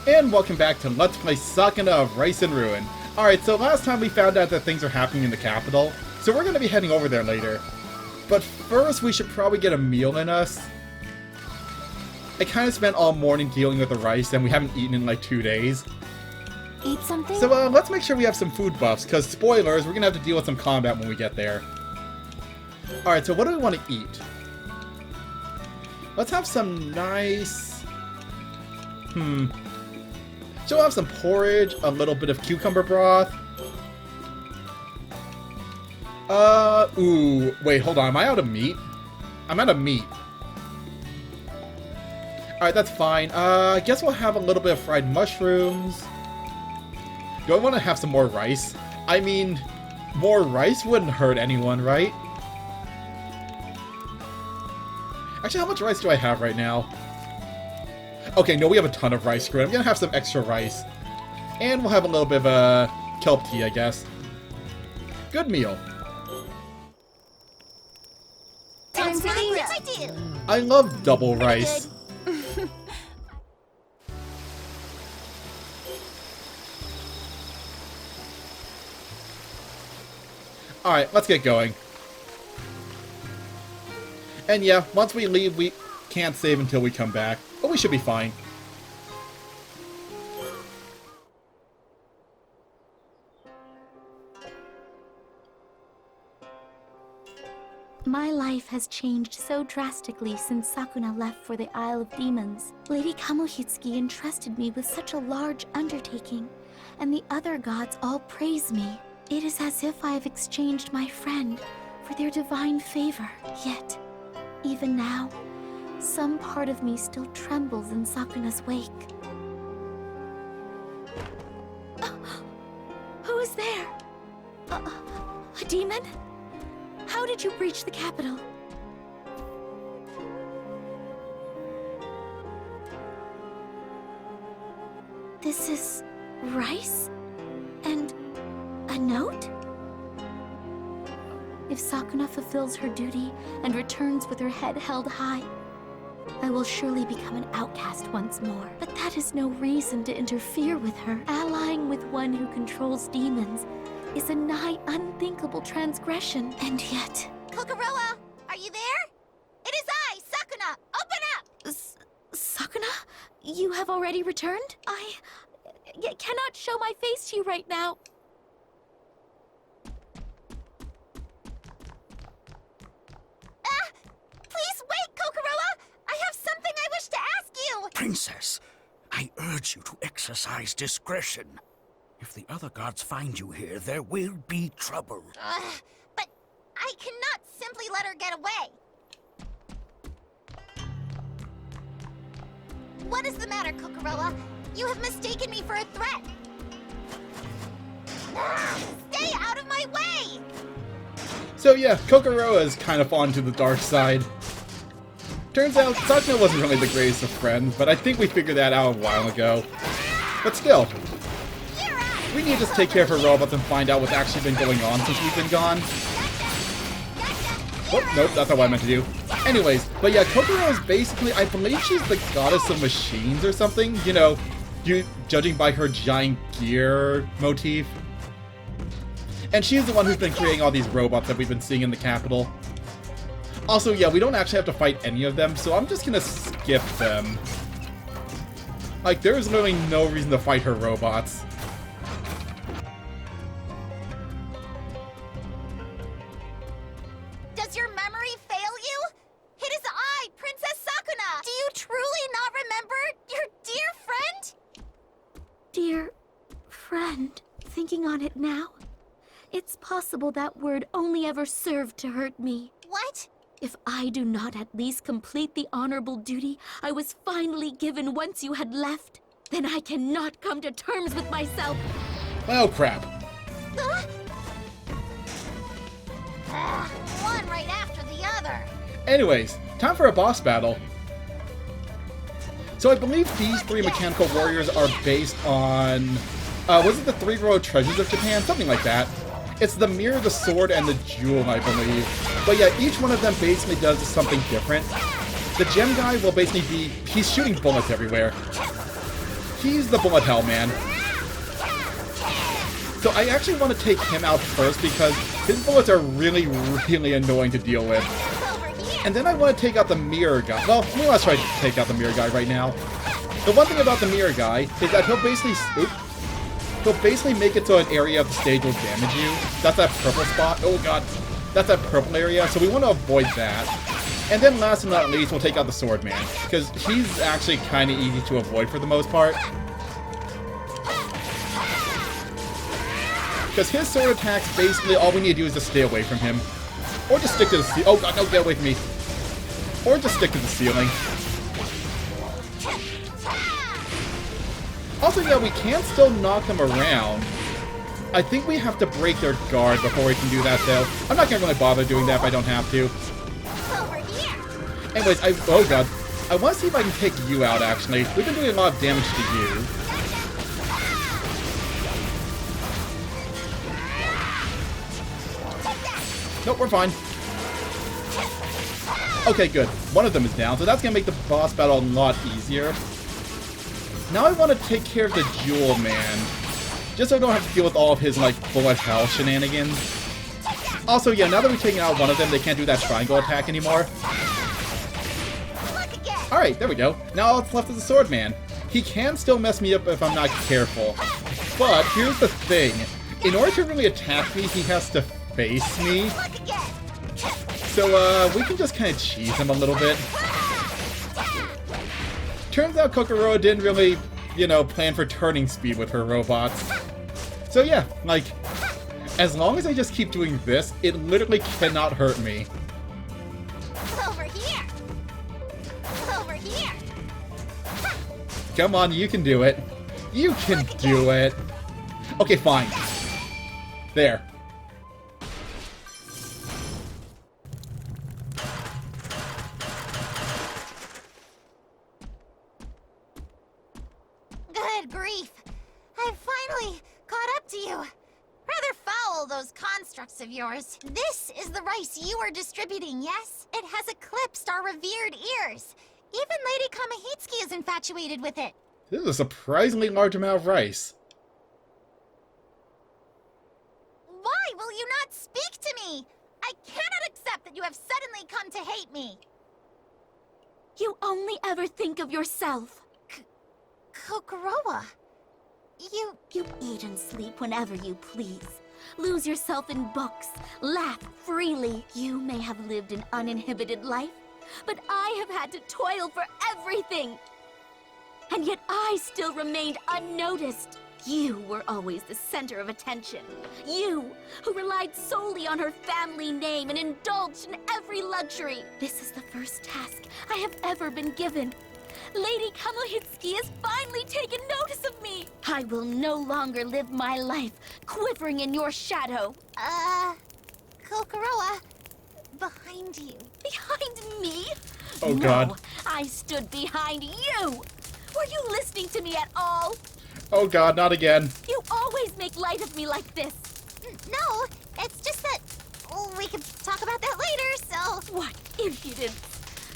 And welcome back to Let's Play Sakuna of Rice and Ruin. Alright, so last time we found out that things are happening in the capital, so we're going to be heading over there later. But first we should probably get a meal in us. I kind of spent all morning dealing with the rice and we haven't eaten in like 2 days. Eat something? So let's make sure we have some food buffs, because spoilers, we're going to have to deal with some combat when we get there. Alright, so what do we want to eat? Let's have some nice... So we'll have some porridge, a little bit of cucumber broth. Ooh, wait, hold on, am I out of meat? I'm out of meat. Alright, that's fine. I guess we'll have a little bit of fried mushrooms. Do I want to have some more rice? I mean, more rice wouldn't hurt anyone, right? Actually, how much rice do I have right now? Okay, no, we have a ton of rice. Screw it. I'm gonna have some extra rice. And we'll have a little bit of, kelp tea, I guess. Good meal. I love double rice. Alright, let's get going. And yeah, once we leave, we can't save until we come back. But we should be fine. My life has changed so drastically since Sakuna left for the Isle of Demons. Lady Kamuhitsuki entrusted me with such a large undertaking, and the other gods all praise me. It is as if I have exchanged my friend for their divine favor. Yet, even now, some part of me still trembles in Sakuna's wake. Who is there? A demon? How did you breach the capital? This is rice? And a note? If Sakuna fulfills her duty and returns with her head held high, I will surely become an outcast once more. But that is no reason to interfere with her. Allying with one who controls demons is a nigh unthinkable transgression. And yet... Kokoroa, are you there? It is I, Sakuna! Open up! Sakuna? You have already returned? I cannot show my face to you right now. Please wait, Kokoroa! I have something I wish to ask you! Princess, I urge you to exercise discretion. If the other gods find you here, there will be trouble. But I cannot simply let her get away. What is the matter, Kokoroa? You have mistaken me for a threat. Stay out of my way! So yeah, Kokoroa is kind of fallen to the dark side. Turns out, Sakuna wasn't really the greatest of friends, but I think we figured that out a while ago. But still, we need to just take care of her robots and find out what's actually been going on since we've been gone. Oh, nope, that's not what I meant to do. Anyways, but yeah, Kokoroa is basically, I believe she's the goddess of machines or something. You know, judging by her giant gear motif. And she's the one who's been creating all these robots that we've been seeing in the capital. Also, yeah, we don't actually have to fight any of them, so I'm just gonna skip them. Like, there is literally no reason to fight her robots. Does your memory fail you? It is I, Princess Sakuna! Do you truly not remember your dear friend? Dear friend, thinking on it now, it's possible that word only ever served to hurt me. What? If I do not at least complete the honorable duty I was finally given once you had left, then I cannot come to terms with myself. Oh crap. One right after the other. Anyways, time for a boss battle. So I believe these three mechanical warriors are based on... was it the Three Royal Treasures of Japan? Something like that. It's the mirror, the sword, and the jewel, I believe. But yeah, each one of them basically does something different. The gem guy will basically be... he's shooting bullets everywhere. He's the bullet hell man. So I actually want to take him out first because his bullets are really, really annoying to deal with. And then I want to take out the mirror guy. Well, let's try to take out the mirror guy right now. The one thing about the mirror guy is that he'll basically make it so an area of the stage will damage you. That's that purple spot. Oh god. That's that purple area, so we want to avoid that. And then last but not least, we'll take out the sword man, because he's actually kind of easy to avoid for the most part. Because his sword attacks, basically, all we need to do is just stay away from him. Or just stick to the ceiling. Oh god, no, get away from me. Or just stick to the ceiling. Also, yeah, we can still knock them around. I think we have to break their guard before we can do that, though. I'm not gonna really bother doing that if I don't have to. Anyways, oh god. I want to see if I can take you out, actually. We've been doing a lot of damage to you. Nope, we're fine. Okay, good. One of them is down, so that's gonna make the boss battle a lot easier. Now I want to take care of the Jewel Man, just so I don't have to deal with all of his, like, bullet hell shenanigans. Also, yeah, now that we've taken out one of them, they can't do that triangle attack anymore. Alright, there we go. Now all that's left is the Sword Man. He can still mess me up if I'm not careful. But here's the thing. In order to really attack me, he has to face me. So, we can just kind of cheese him a little bit. Turns out Kokoro didn't really, you know, plan for turning speed with her robots. So yeah, like, as long as I just keep doing this, it literally cannot hurt me. Over here. Over here. Come on, you can do it. You can do it. Okay, fine. There. Good grief. I've finally caught up to you. Rather foul, those constructs of yours. This is the rice you are distributing, yes? It has eclipsed our revered ears. Even Lady Kamahitsuki is infatuated with it. This is a surprisingly large amount of rice. Why will you not speak to me? I cannot accept that you have suddenly come to hate me. You only ever think of yourself. Kokoroa, you eat and sleep whenever you please. Lose yourself in books. Laugh freely. You may have lived an uninhibited life, but I have had to toil for everything. And yet I still remained unnoticed. You were always the center of attention. You, who relied solely on her family name and indulged in every luxury. This is the first task I have ever been given. Lady Kamuhitsuki has finally taken notice of me. I will no longer live my life quivering in your shadow. Kokoroa, behind you. Behind me? Oh, no, God. I stood behind you. Were you listening to me at all? Oh god, not again. You always make light of me like this. No, it's just that we could talk about that later, so... What impudence!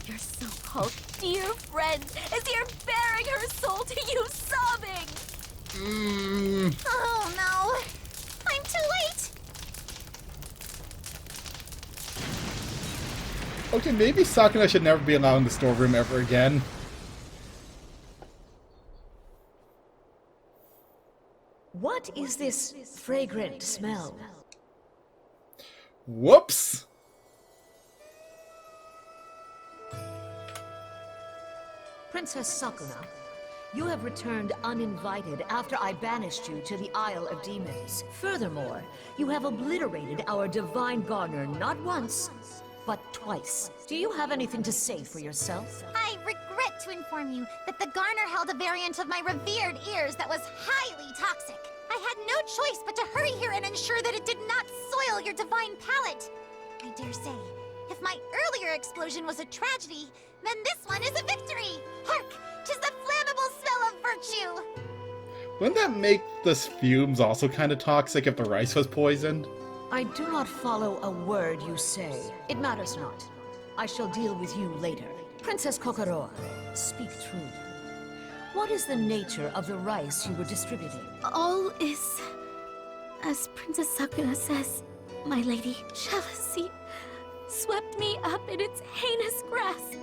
Your so-called dear friend is here bearing her soul to you, sobbing! Oh no! I'm too late! Okay, maybe Sakuna should never be allowed in the storeroom ever again. What is this fragrant smell? Whoops! Princess Sakuna, you have returned uninvited after I banished you to the Isle of Demons. Furthermore, you have obliterated our divine gardener not once, but twice. Do you have anything to say for yourself? I regret to inform you that the Garner held a variant of my revered ears that was highly toxic. I had no choice but to hurry here and ensure that it did not soil your divine palate. I dare say, if my earlier explosion was a tragedy, then this one is a victory! Hark! 'Tis the flammable smell of virtue! Wouldn't that make the fumes also kind of toxic if the rice was poisoned? I do not follow a word you say. It matters not. I shall deal with you later. Princess Kokoro, speak truly. What is the nature of the rice you were distributing? All is as Princess Sakuna says, my lady. Jealousy swept me up in its heinous grasp,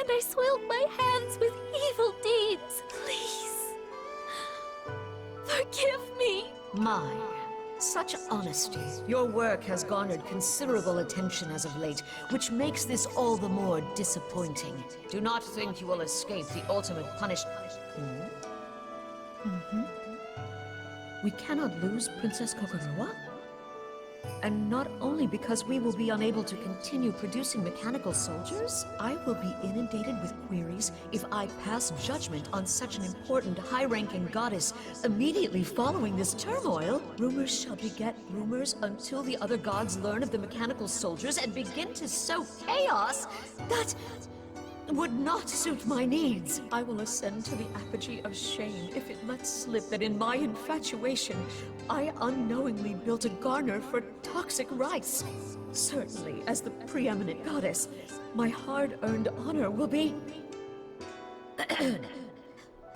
and I soiled my hands with evil deeds. Please, forgive me. My, such honesty. Your work has garnered considerable attention as of late, which makes this all the more disappointing. Do not think you will escape the ultimate punishment. We cannot lose Princess Kokorowa? And not only because we will be unable to continue producing mechanical soldiers, I will be inundated with queries if I pass judgment on such an important, high-ranking goddess immediately following this turmoil. Rumors shall beget rumors until the other gods learn of the mechanical soldiers and begin to sow chaos that would not suit my needs. I will ascend to the apogee of shame if it lets slip that in my infatuation, I unknowingly built a garner for toxic rice. Certainly, as the preeminent goddess, my hard-earned honor will be...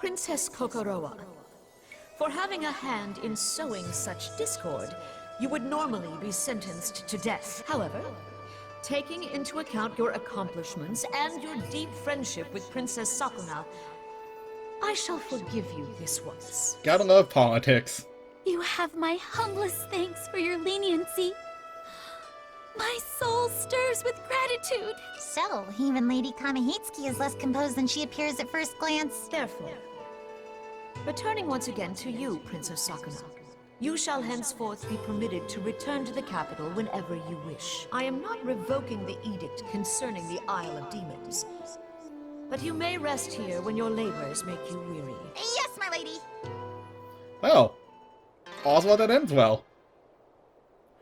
Princess Kokorowa. For having a hand in sowing such discord, you would normally be sentenced to death. However, taking into account your accomplishments and your deep friendship with Princess Sakuna, I shall forgive you this once. Gotta love politics. You have my humblest thanks for your leniency. My soul stirs with gratitude. So, even Lady Kamihitsuki is less composed than she appears at first glance. Therefore, returning once again to you, Princess Sakuna, you shall henceforth be permitted to return to the capital whenever you wish. I am not revoking the edict concerning the Isle of Demons, but you may rest here when your labors make you weary. Yes, my lady. Well, all's well that ends well.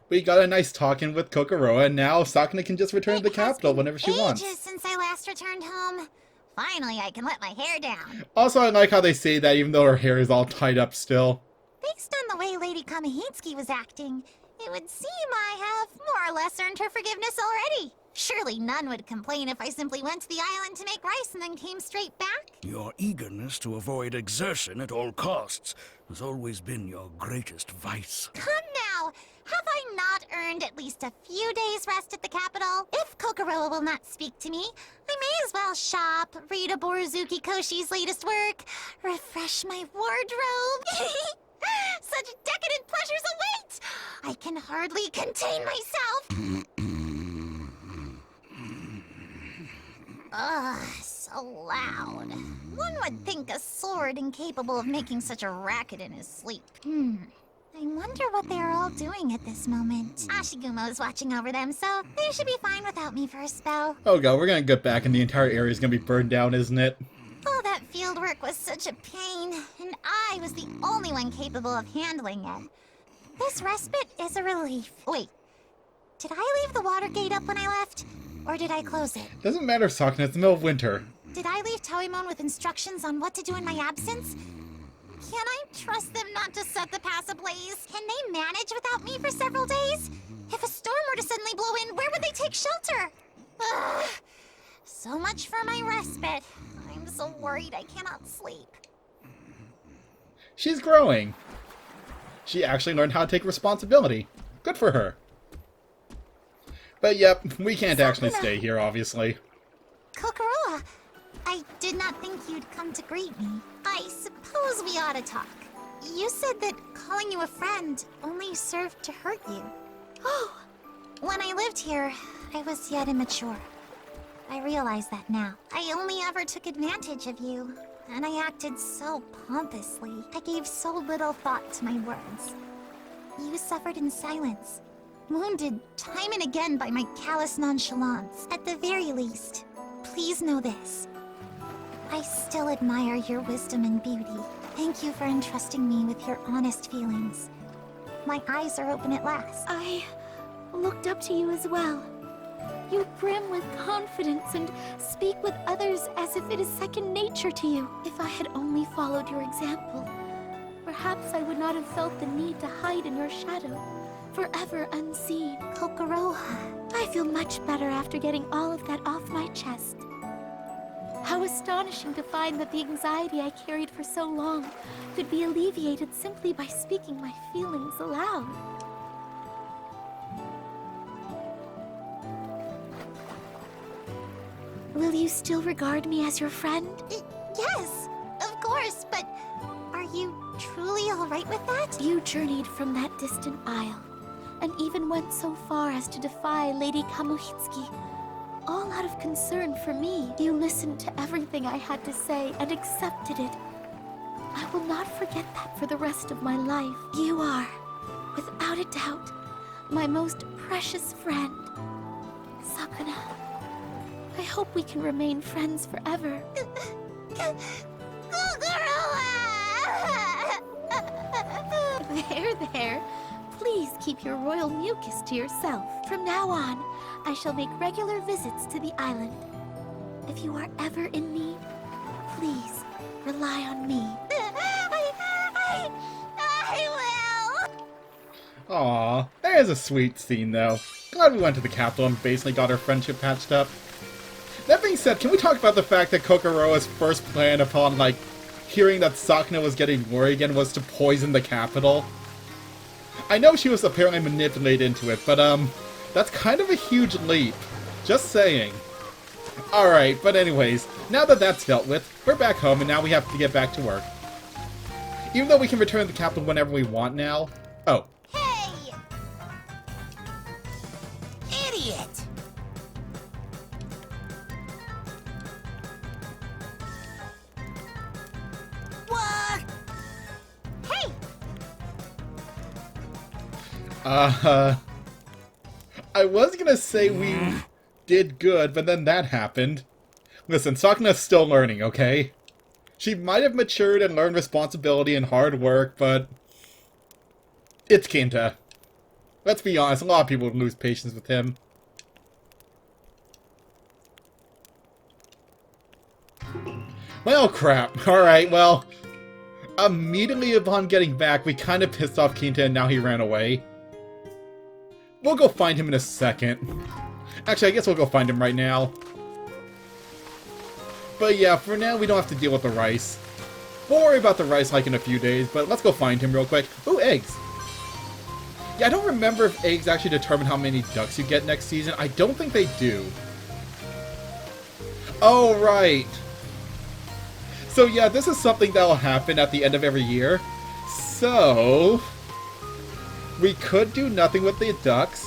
We got a nice talk-in with Kokorowa, and now Sakuna can just return to the capital whenever she wants. Ages since I last returned home. Finally, I can let my hair down. Also, I like how they say that even though her hair is all tied up still. Based on the way Lady Kamihitsuki was acting, it would seem I have more or less earned her forgiveness already. Surely none would complain if I simply went to the island to make rice and then came straight back. Your eagerness to avoid exertion at all costs has always been your greatest vice. Come now! Have I not earned at least a few days' rest at the capital? If Kokorowa will not speak to me, I may as well shop, read Boruzuki Koshi's latest work, refresh my wardrobe. Such decadent pleasures await! I can hardly contain myself. Ugh, so loud. One would think a sword incapable of making such a racket in his sleep. I wonder what they are all doing at this moment. Ashigumo is watching over them, so they should be fine without me for a spell. Oh god, we're gonna get back and the entire area is gonna be burned down, isn't it? All that field work was such a pain, and I was the only one capable of handling it. This respite is a relief. Wait, did I leave the water gate up when I left? Or did I close it? Doesn't matter, Sakuna, it's the middle of winter. Did I leave Toemon with instructions on what to do in my absence? Can I trust them not to set the pass ablaze? Can they manage without me for several days? If a storm were to suddenly blow in, where would they take shelter? Ugh. So much for my respite. I'm so worried I cannot sleep. She's growing. She actually learned how to take responsibility. Good for her. But yep, we can't actually stay here, obviously. Kokorowa, I did not think you'd come to greet me. I suppose we ought to talk. You said that calling you a friend only served to hurt you. Oh, when I lived here, I was yet immature. I realize that now. I only ever took advantage of you, and I acted so pompously. I gave so little thought to my words. You suffered in silence, wounded time and again by my callous nonchalance. At the very least, please know this. I still admire your wisdom and beauty. Thank you for entrusting me with your honest feelings. My eyes are open at last. I looked up to you as well. You brim with confidence and speak with others as if it is second nature to you. If I had only followed your example, perhaps I would not have felt the need to hide in your shadow, forever unseen. Kokorowa, I feel much better after getting all of that off my chest. How astonishing to find that the anxiety I carried for so long could be alleviated simply by speaking my feelings aloud. Will you still regard me as your friend? Yes, of course, but are you truly alright with that? You journeyed from that distant isle, and even went so far as to defy Lady Kamuhitsuki. All out of concern for me. You listened to everything I had to say and accepted it. I will not forget that for the rest of my life. You are, without a doubt, my most precious friend. Sakuna, I hope we can remain friends forever. There. Please keep your royal mucus to yourself. From now on, I shall make regular visits to the island. If you are ever in need, please rely on me. I will! Aw, there's a sweet scene though. Glad we went to the capital and basically got our friendship patched up. That being said, can we talk about the fact that Kokoroa's first plan upon, like, hearing that Sakuna was getting worried again was to poison the capital? I know she was apparently manipulated into it, but, that's kind of a huge leap. Just saying. Alright, but anyways, now that that's dealt with, we're back home and now we have to get back to work. Even though we can return to the capital whenever we want now. Oh. Hey! Idiot! What? Hey! I was gonna say we did good, but then that happened. Listen, Sakuna's still learning, okay? She might have matured and learned responsibility and hard work, but it's Kinta. Let's be honest, a lot of people would lose patience with him. Well, crap. Alright, well, immediately upon getting back, we kind of pissed off Kinta and now he ran away. We'll go find him in a second. Actually, I guess we'll go find him right now. But yeah, for now, we don't have to deal with the rice. We'll worry about the rice like in a few days, but let's go find him real quick. Ooh, eggs! Yeah, I don't remember if eggs actually determine how many ducks you get next season. I don't think they do. Oh, right. So yeah, this is something that'll happen at the end of every year. So we could do nothing with the ducks.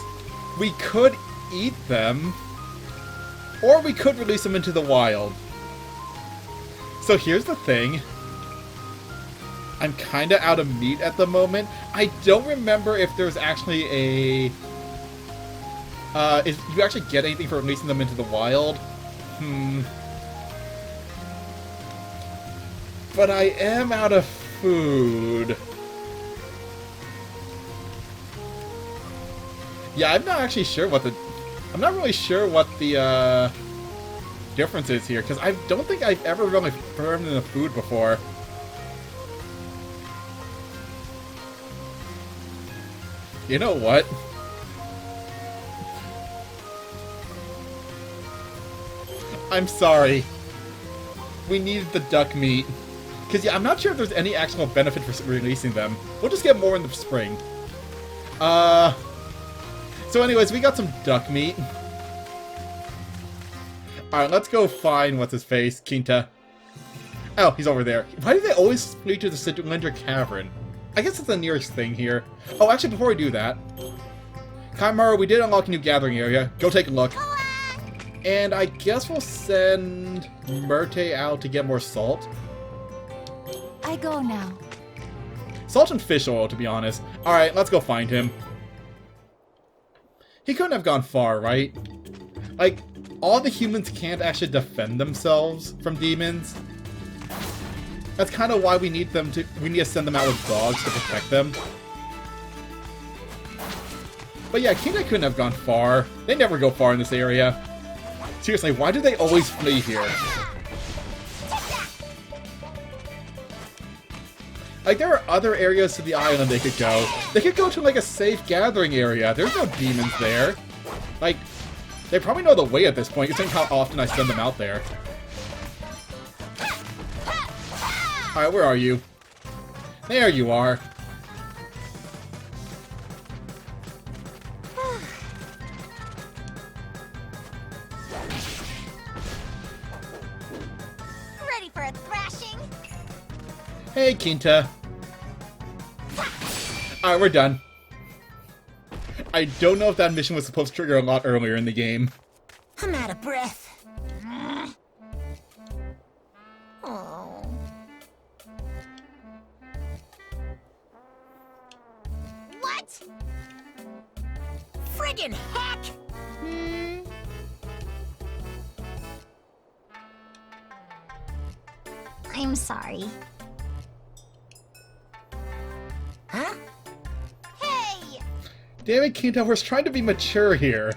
We could eat them. Or we could release them into the wild. So here's the thing. I'm kinda out of meat at the moment. I don't remember if there's actually a... if you actually get anything for releasing them into the wild. But I am out of food. Yeah, I'm not actually sure what the... I'm not really sure what the, difference is here, because I don't think I've ever really farmed in the food before. You know what? I'm sorry. We needed the duck meat. Because, yeah, I'm not sure if there's any actual benefit for releasing them. We'll just get more in the spring. So anyways, we got some duck meat. Alright, let's go find what's-his-face, Kinta. Oh, he's over there. Why do they always flee to the Cinder Cavern? I guess it's the nearest thing here. Oh, actually, before we do that... Kaimaru, we did unlock a new gathering area. Go take a look. And I guess we'll send Murte out to get more salt. I go now. Salt and fish oil, to be honest. Alright, let's go find him. He couldn't have gone far, right? Like, all the humans can't actually defend themselves from demons. That's kind of why we need to send them out with dogs to protect them. But yeah, Kinta couldn't have gone far. They never go far in this area. Seriously, why do they always flee here? Like, there are other areas to the island they could go. They could go to, like, a safe gathering area. There's no demons there. Like, they probably know the way at this point, considering how often I send them out there. Alright, where are you? There you are. Ready for a thrashing? Hey, Quinta. Alright, we're done. I don't know if that mission was supposed to trigger a lot earlier in the game. I'm out of breath. Oh. What? Friggin' heck! I'm sorry. Huh? Hey! Damn it, Quinta, we're trying to be mature here.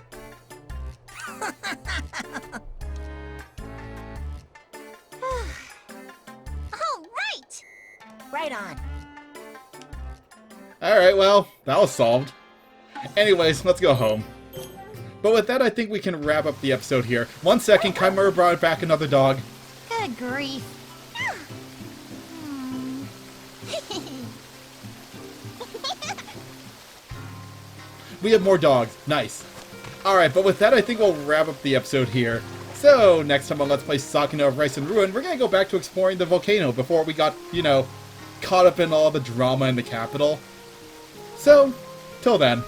Right on. Alright, well, that was solved. Anyways, let's go home. But with that, I think we can wrap up the episode here. 1 second, Chimera brought back another dog. Good grief. We have more dogs. Nice. Alright, but with that, I think we'll wrap up the episode here. So, next time on Let's Play Sakuna of Rice and Ruin, we're gonna go back to exploring the volcano before we got, you know, caught up in all the drama in the capital. So, till then.